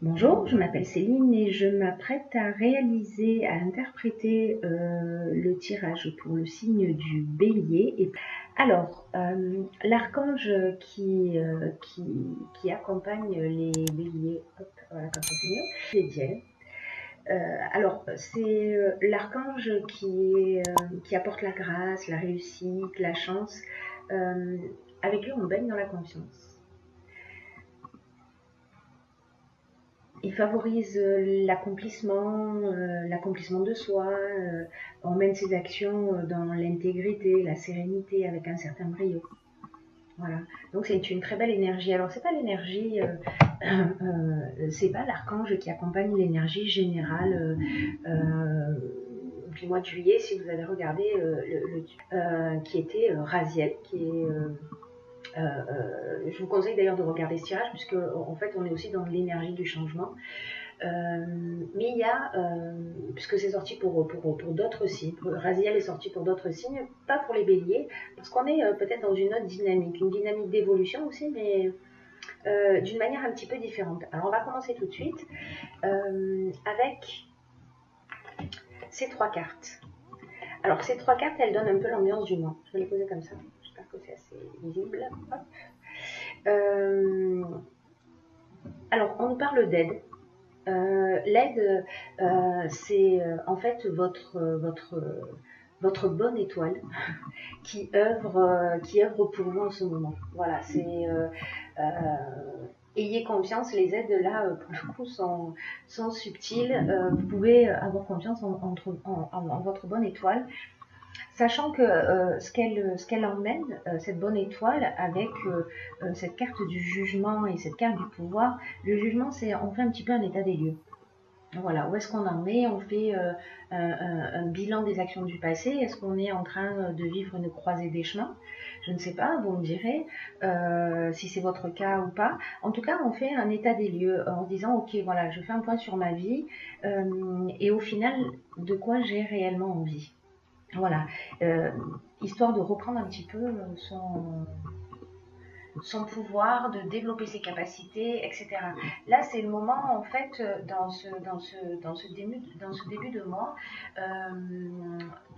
Bonjour, je m'appelle Céline et je m'apprête à réaliser, à interpréter le tirage pour le signe du Bélier. Alors, l'archange qui accompagne les Béliers, hop, voilà, comme ça c'est mieux, c'est Diel. Alors, c'est l'archange qui apporte la grâce, la réussite, la chance. Euh, avec lui, on baigne dans la confiance. Il favorise l'accomplissement de soi, on mène ses actions dans l'intégrité, la sérénité, avec un certain brio. Voilà. Donc c'est une très belle énergie. Alors c'est pas l'énergie, c'est pas l'archange qui accompagne l'énergie générale du mois de juillet. Si vous avez regardé qui était Raziel, qui est je vous conseille d'ailleurs de regarder ce tirage puisque en fait on est aussi dans l'énergie du changement. Mais il y a, puisque c'est sorti pour d'autres signes, Raziel est sorti pour d'autres signes, pas pour les béliers, parce qu'on est peut-être dans une autre dynamique, une dynamique d'évolution aussi, mais d'une manière un petit peu différente. Alors on va commencer tout de suite avec ces trois cartes. Alors ces trois cartes, elles donnent un peu l'ambiance du mois. Je vais les poser comme ça, j'espère que c'est assez visible. Hop. Alors on nous parle d'aide. L'aide, c'est en fait votre bonne étoile qui œuvre pour vous en ce moment. Voilà, c'est ayez confiance, les aides là, pour le coup, sont subtiles. Vous pouvez avoir confiance en votre bonne étoile, sachant que ce qu'elle emmène, cette bonne étoile, avec cette carte du jugement et cette carte du pouvoir, le jugement, c'est on fait un petit peu un état des lieux. Voilà, où est-ce qu'on en est? On fait un bilan des actions du passé. Est-ce qu'on est en train de vivre une croisée des chemins? Je ne sais pas, vous me direz si c'est votre cas ou pas. En tout cas, on fait un état des lieux en disant, ok, voilà, je fais un point sur ma vie et au final, de quoi j'ai réellement envie. Voilà, histoire de reprendre un petit peu son pouvoir, de développer ses capacités, etc. Là, c'est le moment, en fait, dans ce début de mois,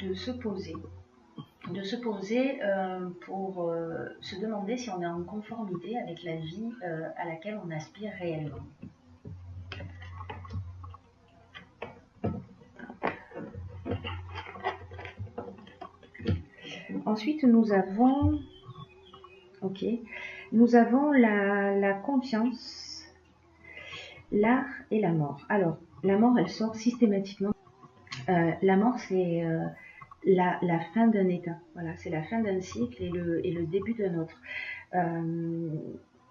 de se poser. De se poser pour se demander si on est en conformité avec la vie à laquelle on aspire réellement. Ensuite, ok, nous avons la confiance, l'art et la mort. Alors, la mort, elle sort systématiquement. La mort, c'est la fin d'un état. Voilà, c'est la fin d'un cycle et le début d'un autre.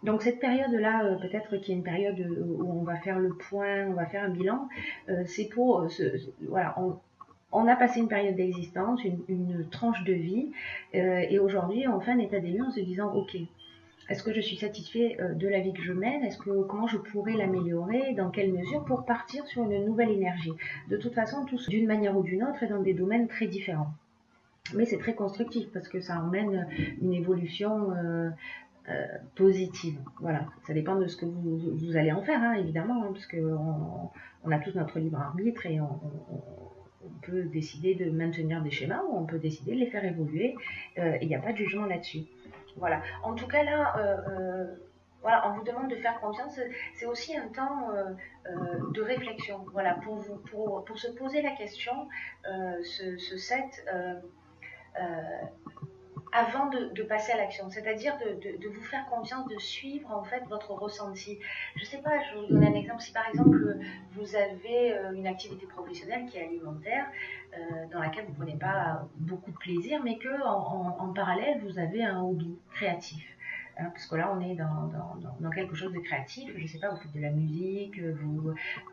Donc cette période-là, peut-être qu'il y a une période où on va faire le point, on va faire un bilan. C'est pour, voilà, on a passé une période d'existence, une tranche de vie, et aujourd'hui on fait un état des lieux en se disant, ok, est-ce que je suis satisfait de la vie que je mène? Comment je pourrais l'améliorer? Dans quelle mesure pour partir sur une nouvelle énergie? De toute façon, tous d'une manière ou d'une autre et dans des domaines très différents. Mais c'est très constructif parce que ça emmène une évolution positive. Voilà, ça dépend de ce que vous allez en faire, hein, évidemment, hein, parce qu'on a tous notre libre arbitre et on peut décider de maintenir des schémas ou on peut décider de les faire évoluer. Il n'y a pas de jugement là-dessus. Voilà. En tout cas, là, voilà, on vous demande de faire confiance. C'est aussi un temps de réflexion. Voilà, pour se poser la question, ce set. Avant de passer à l'action, c'est-à-dire de vous faire confiance, de suivre en fait votre ressenti. Je ne sais pas, je vais vous donner un exemple. Si par exemple vous avez une activité professionnelle qui est alimentaire, dans laquelle vous ne prenez pas beaucoup de plaisir, mais que en parallèle vous avez un hobby créatif. Hein, parce que là, on est dans quelque chose de créatif. Je ne sais pas, vous faites de la musique,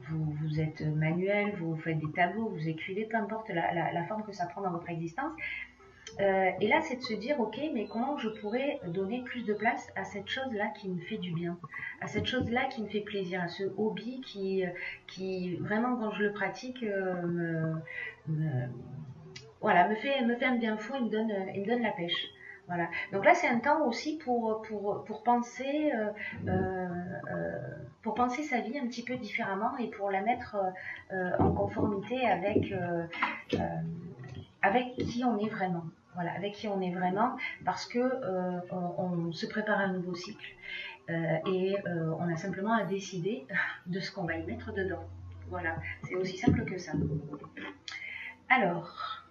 vous êtes manuel, vous faites des tableaux, vous écrivez, peu importe la forme que ça prend dans votre existence. Et là, c'est de se dire, ok, mais comment je pourrais donner plus de place à cette chose-là qui me fait du bien, à cette chose-là qui me fait plaisir, à ce hobby qui vraiment, quand je le pratique, me, voilà, me fait un bien fou, il me donne la pêche. Voilà. Donc là, c'est un temps aussi pour penser sa vie un petit peu différemment et pour la mettre en conformité euh, avec qui on est vraiment. Voilà, avec qui on est vraiment, parce que on se prépare à un nouveau cycle et on a simplement à décider de ce qu'on va y mettre dedans. Voilà, c'est aussi simple que ça. Alors,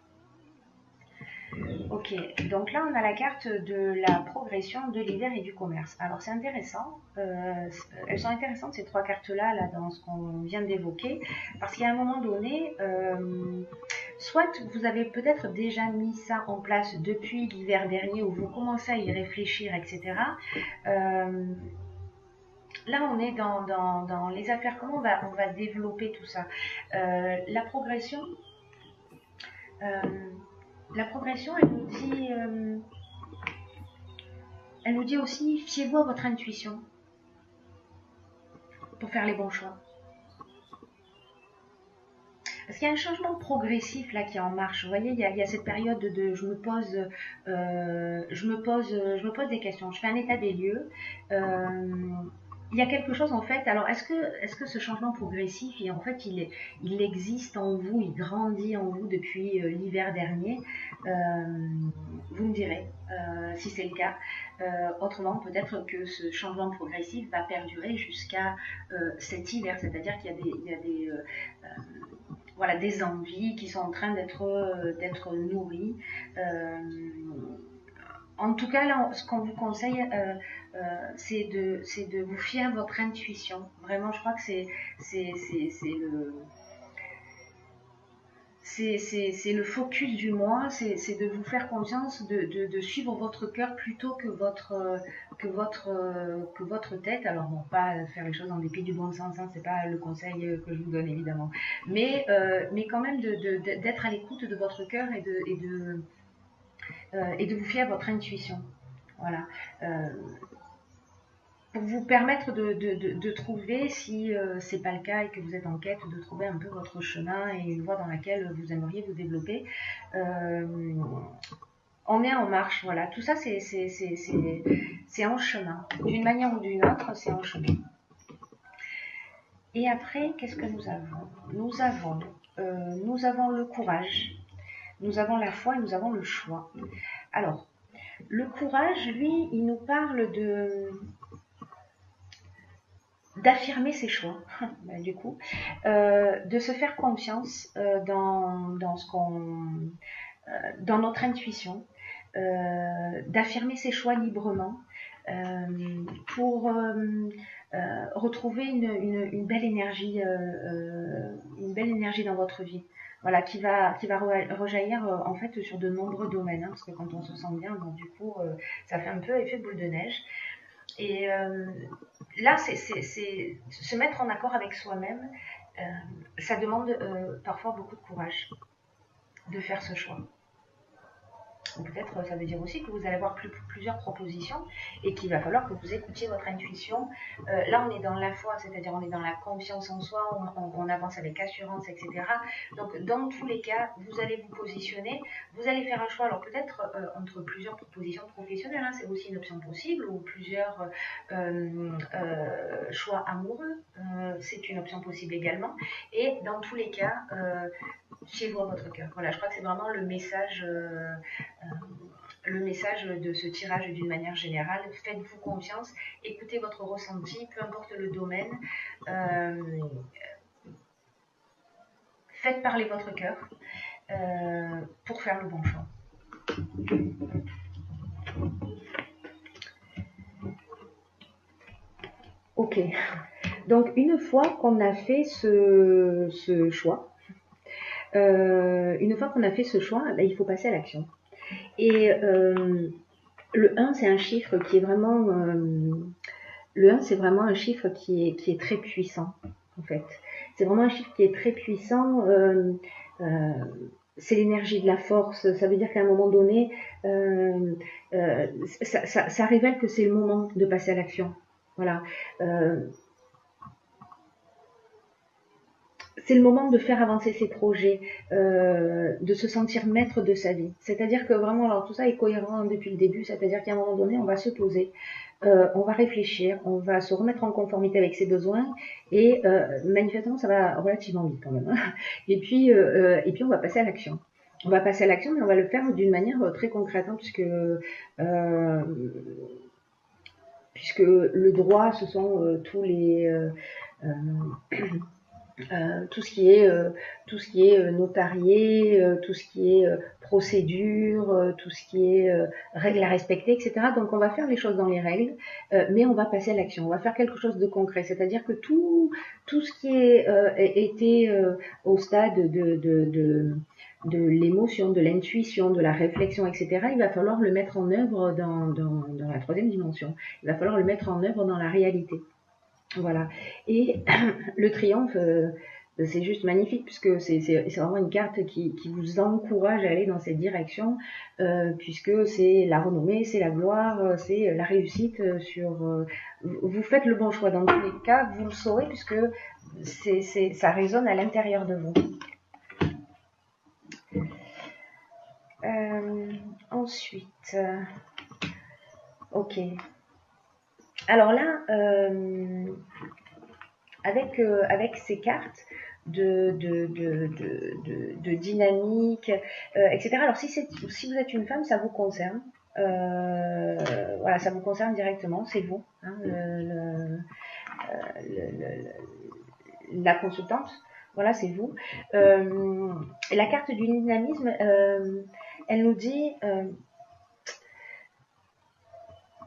ok, donc là on a la carte de la progression de l'hiver et du commerce. Alors c'est intéressant, elles sont intéressantes ces trois cartes-là là, dans ce qu'on vient d'évoquer, parce qu'à un moment donné, soit vous avez peut-être déjà mis ça en place depuis l'hiver dernier où vous commencez à y réfléchir, etc. Là, on est dans les affaires, comment on va développer tout ça. La progression, elle nous dit aussi, fiez-vous à votre intuition pour faire les bons choix. Parce qu'il y a un changement progressif là qui est en marche. Vous voyez, il y a cette période de je me pose des questions. Je fais un état des lieux. Il y a quelque chose en fait. Alors, est-ce que ce changement progressif, en fait, il existe en vous, il grandit en vous depuis l'hiver dernier. Vous me direz si c'est le cas. Autrement, peut-être que ce changement progressif va perdurer jusqu'à cet hiver. C'est-à-dire qu'il y a voilà, des envies qui sont en train d'être nourries. En tout cas, là, ce qu'on vous conseille, c'est de vous fier à votre intuition. Vraiment, je crois que c'est le focus du mois, c'est de vous faire confiance, de suivre votre cœur plutôt que votre tête. Alors bon, pas faire les choses en dépit du bon sens, hein, c'est pas le conseil que je vous donne évidemment, mais quand même d'être à l'écoute de votre cœur et de vous fier à votre intuition. Voilà. Pour vous permettre de trouver, si c'est pas le cas et que vous êtes en quête, de trouver un peu votre chemin et une voie dans laquelle vous aimeriez vous développer. On est en marche, voilà. Tout ça, c'est en chemin. D'une manière ou d'une autre, c'est en chemin. Et après, qu'est-ce que nous avons? Nous avons le courage, nous avons la foi et nous avons le choix. Alors, le courage, lui, il nous parle d'affirmer ses choix, du coup, de se faire confiance dans notre intuition, d'affirmer ses choix librement pour retrouver une belle énergie dans votre vie. Voilà, qui va rejaillir en fait sur de nombreux domaines, hein, parce que quand on se sent bien, bon, du coup, ça fait un peu effet boule de neige. Et là, c'est se mettre en accord avec soi-même. Ça demande parfois beaucoup de courage de faire ce choix. Peut-être ça veut dire aussi que vous allez avoir plusieurs propositions et qu'il va falloir que vous écoutiez votre intuition. Là, on est dans la foi, c'est-à-dire on est dans la confiance en soi, on avance avec assurance, etc. Donc, dans tous les cas, vous allez vous positionner, vous allez faire un choix. Alors, peut-être entre plusieurs propositions professionnelles, hein, c'est aussi une option possible, ou plusieurs choix amoureux, c'est une option possible également. Et dans tous les cas, fiez-vous à votre cœur. Voilà, je crois que c'est vraiment le message de ce tirage d'une manière générale. Faites-vous confiance, écoutez votre ressenti, peu importe le domaine. Faites parler votre cœur pour faire le bon choix. Ok, donc une fois qu'on a fait ce choix, il faut passer à l'action. Et le 1, c'est un chiffre qui est vraiment... le 1, c'est vraiment un chiffre qui est très puissant, en fait. C'est vraiment un chiffre qui est très puissant. C'est l'énergie de la force. Ça veut dire qu'à un moment donné, ça révèle que c'est le moment de passer à l'action. Voilà. c'est le moment de faire avancer ses projets, de se sentir maître de sa vie. C'est-à-dire que vraiment, alors tout ça est cohérent depuis le début, c'est-à-dire qu'à un moment donné, on va se poser, on va réfléchir, on va se remettre en conformité avec ses besoins, et manifestement, ça va relativement vite quand même. Hein. Et puis on va passer à l'action. On va passer à l'action, mais on va le faire d'une manière très concrète, hein, puisque le droit, ce sont tous les tout ce qui est notarié, tout ce qui est procédure, tout ce qui est règles à respecter, etc. Donc on va faire les choses dans les règles, mais on va passer à l'action. On va faire quelque chose de concret, c'est-à-dire que tout ce qui est était au stade de l'émotion, de l'intuition, de la réflexion, etc., il va falloir le mettre en œuvre dans la troisième dimension. Il va falloir le mettre en œuvre dans la réalité. Voilà. Et le triomphe, c'est juste magnifique puisque c'est vraiment une carte qui vous encourage à aller dans cette direction, puisque c'est la renommée, c'est la gloire, c'est la réussite vous faites le bon choix dans tous les cas, vous le saurez puisque ça résonne à l'intérieur de vous. Ensuite, ok. Alors là, avec ces cartes de dynamique, etc. Alors si vous êtes une femme, ça vous concerne. Voilà, ça vous concerne directement, c'est vous, hein, la consultante. Voilà, c'est vous. La carte du dynamisme, elle nous dit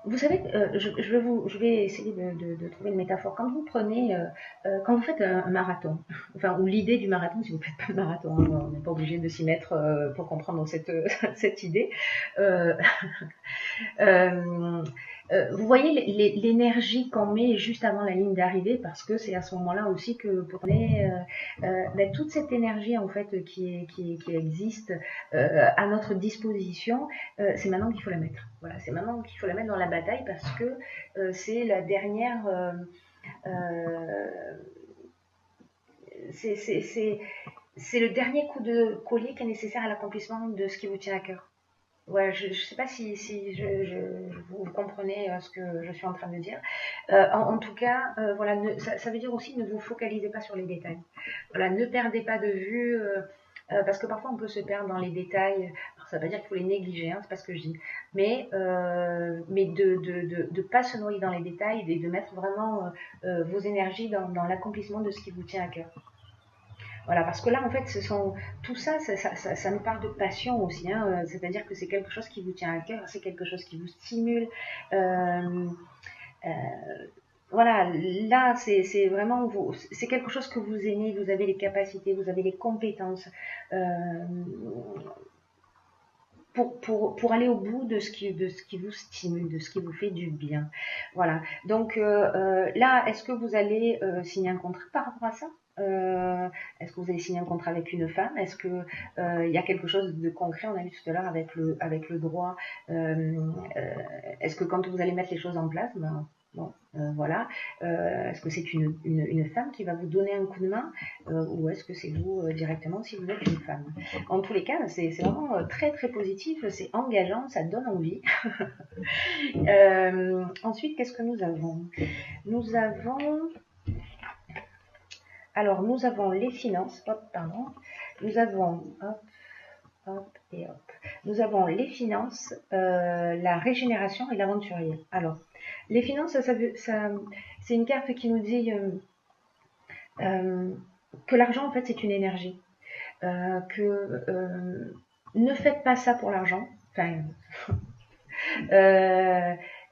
vous savez, je vais essayer de trouver une métaphore. Quand vous prenez, quand vous faites un marathon, enfin, ou l'idée du marathon, si vous ne faites pas de marathon, hein, on n'est pas obligé de s'y mettre pour comprendre cette idée. Euh, euh, vous voyez l'énergie qu'on met juste avant la ligne d'arrivée, parce que c'est à ce moment-là aussi que pour toute cette énergie en fait qui existe à notre disposition, c'est maintenant qu'il faut la mettre. Voilà, c'est maintenant qu'il faut la mettre dans la bataille parce que c'est la dernière. C'est le dernier coup de collier qui est nécessaire à l'accomplissement de ce qui vous tient à cœur. Ouais, je ne sais pas si vous comprenez ce que je suis en train de dire. En tout cas, voilà, ça veut dire aussi ne vous focalisez pas sur les détails. Voilà, ne perdez pas de vue, parce que parfois on peut se perdre dans les détails. Alors, ça ne veut pas dire qu'il faut les négliger, hein, c'est pas ce que je dis. Mais de pas se noyer dans les détails et de mettre vraiment vos énergies dans l'accomplissement de ce qui vous tient à cœur. Voilà, parce que là, en fait, tout ça, ça nous parle de passion aussi, hein, c'est-à-dire que c'est quelque chose qui vous tient à cœur, c'est quelque chose qui vous stimule. Euh, euh, voilà, là, c'est vraiment, c'est quelque chose que vous aimez, vous avez les capacités, vous avez les compétences pour aller au bout de ce qui vous stimule, de ce qui vous fait du bien. Voilà, donc là, est-ce que vous allez signer un contrat par rapport à ça? Est-ce que vous allez signer un contrat avec une femme? Est-ce que il y a quelque chose de concret? On a vu tout à l'heure avec le droit. Est-ce que quand vous allez mettre les choses en place, ben, bon, voilà. Est-ce que c'est une femme qui va vous donner un coup de main ou est-ce que c'est vous directement si vous êtes une femme? En tous les cas, c'est vraiment très très positif, c'est engageant, ça donne envie. Ensuite, qu'est-ce que nous avons? Nous avons les finances, hop, pardon. Nous avons, hop, hop et hop. Nous avons les finances, la régénération et l'aventurier. Alors, les finances, c'est une carte qui nous dit que l'argent, en fait, c'est une énergie. Ne faites pas ça pour l'argent. Enfin,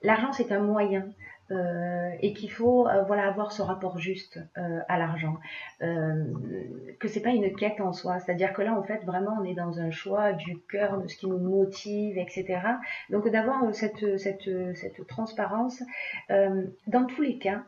l'argent, c'est un moyen. Et qu'il faut voilà, avoir ce rapport juste à l'argent, que c'est pas une quête en soi, c'est-à-dire que là en fait vraiment on est dans un choix du cœur, de ce qui nous motive, etc. Donc d'avoir cette transparence dans tous les cas.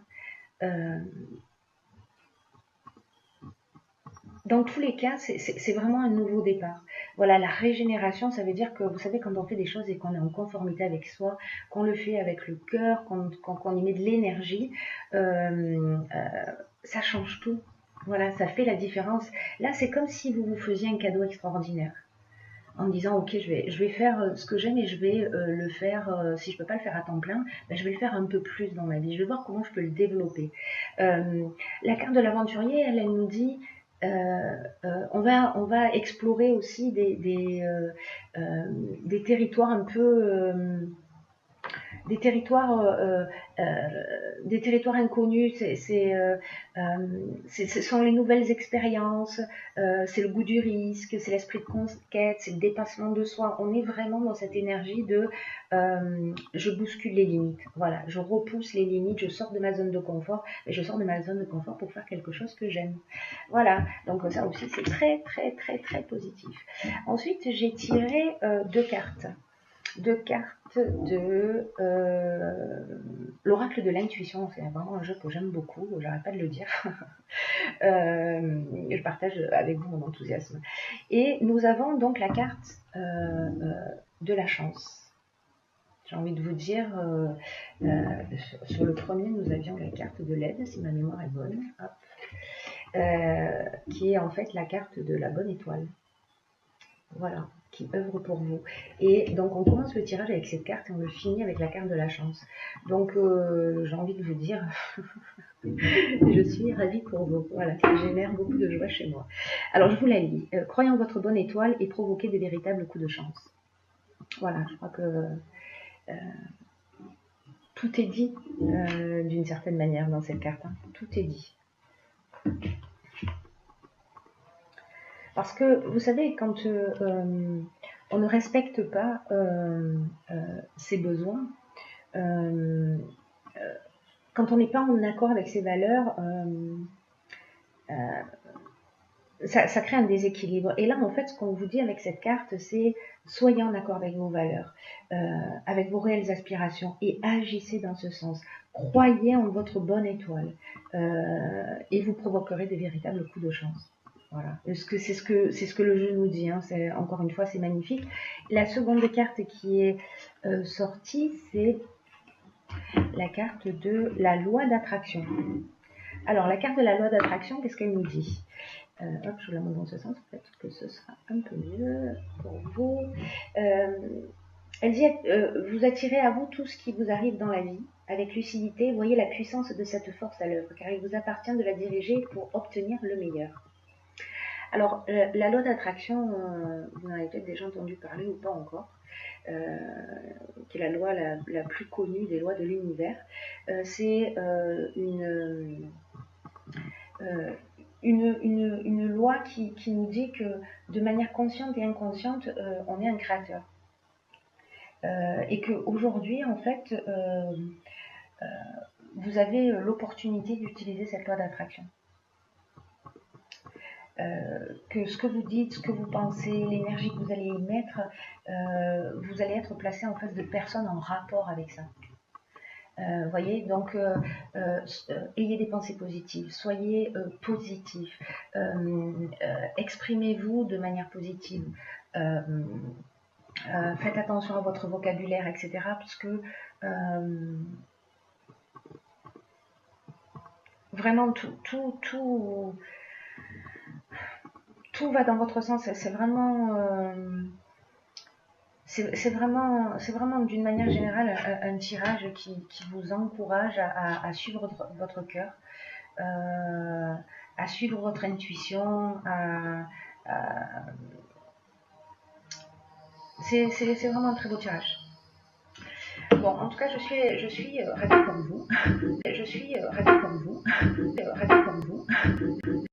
Dans tous les cas, c'est vraiment un nouveau départ. Voilà, la régénération, ça veut dire que, vous savez, quand on fait des choses et qu'on est en conformité avec soi, qu'on le fait avec le cœur, qu'on y met de l'énergie, ça change tout. Voilà, ça fait la différence. Là, c'est comme si vous vous faisiez un cadeau extraordinaire. En disant, ok, je vais faire ce que j'aime et je vais le faire, si je ne peux pas le faire à temps plein, ben, je vais le faire un peu plus dans ma vie. Je vais voir comment je peux le développer. La carte de l'aventurier, elle nous dit, on va explorer aussi des territoires un peu... des territoires inconnus, ce sont les nouvelles expériences, c'est le goût du risque, c'est l'esprit de conquête, c'est le dépassement de soi. On est vraiment dans cette énergie de je bouscule les limites, voilà, je repousse les limites, je sors de ma zone de confort, et je sors de ma zone de confort pour faire quelque chose que j'aime. Voilà, donc ça aussi c'est très très très très positif. Ensuite j'ai tiré deux cartes de l'oracle de l'intuition. C'est vraiment un jeu que j'aime beaucoup, j'arrête pas de le dire. Je partage avec vous mon enthousiasme. Et nous avons donc la carte de la chance. J'ai envie de vous dire, sur le premier, nous avions la carte de l'aide, si ma mémoire est bonne, qui est en fait la carte de la bonne étoile. Voilà, qui œuvre pour vous. Et donc on commence le tirage avec cette carte et on le finit avec la carte de la chance. Donc j'ai envie de vous dire, je suis ravie pour vous. Voilà, ça génère beaucoup de joie chez moi. Alors je vous la lis. Croyez en votre bonne étoile et provoquez de véritables coups de chance. Voilà, je crois que tout est dit d'une certaine manière dans cette carte. Hein. Tout est dit. Parce que, vous savez, quand on ne respecte pas ses besoins, quand on n'est pas en accord avec ses valeurs, ça crée un déséquilibre. Et là, en fait, ce qu'on vous dit avec cette carte, c'est soyez en accord avec vos valeurs, avec vos réelles aspirations et agissez dans ce sens. Croyez en votre bonne étoile et vous provoquerez de véritables coups de chance. Voilà. C'est ce que le jeu nous dit. Hein. Encore une fois, c'est magnifique. La seconde carte qui est sortie, c'est la carte de la loi d'attraction. Alors, la carte de la loi d'attraction, qu'est-ce qu'elle nous dit ? Hop, je vous la montre dans ce sens, peut-être que ce sera un peu mieux pour vous. Elle dit, vous attirez à vous tout ce qui vous arrive dans la vie. Avec lucidité, voyez la puissance de cette force à l'œuvre, car il vous appartient de la diriger pour obtenir le meilleur. Alors, la loi d'attraction, vous en avez peut-être déjà entendu parler ou pas encore, qui est la loi la plus connue des lois de l'univers. C'est une loi qui nous dit que de manière consciente et inconsciente, on est un créateur. Et qu'aujourd'hui, en fait, vous avez l'opportunité d'utiliser cette loi d'attraction. Que ce que vous dites, ce que vous pensez, l'énergie que vous allez y mettre, vous allez être placé en face de personnes en rapport avec ça. Voyez, donc ayez des pensées positives, soyez positif, exprimez-vous de manière positive, faites attention à votre vocabulaire, etc. Parce que vraiment tout va dans votre sens. C'est vraiment d'une manière générale un tirage qui vous encourage à suivre votre cœur, à suivre votre intuition, c'est vraiment un très beau tirage. Bon, en tout cas, je suis ravie comme vous. Je suis ravie comme vous.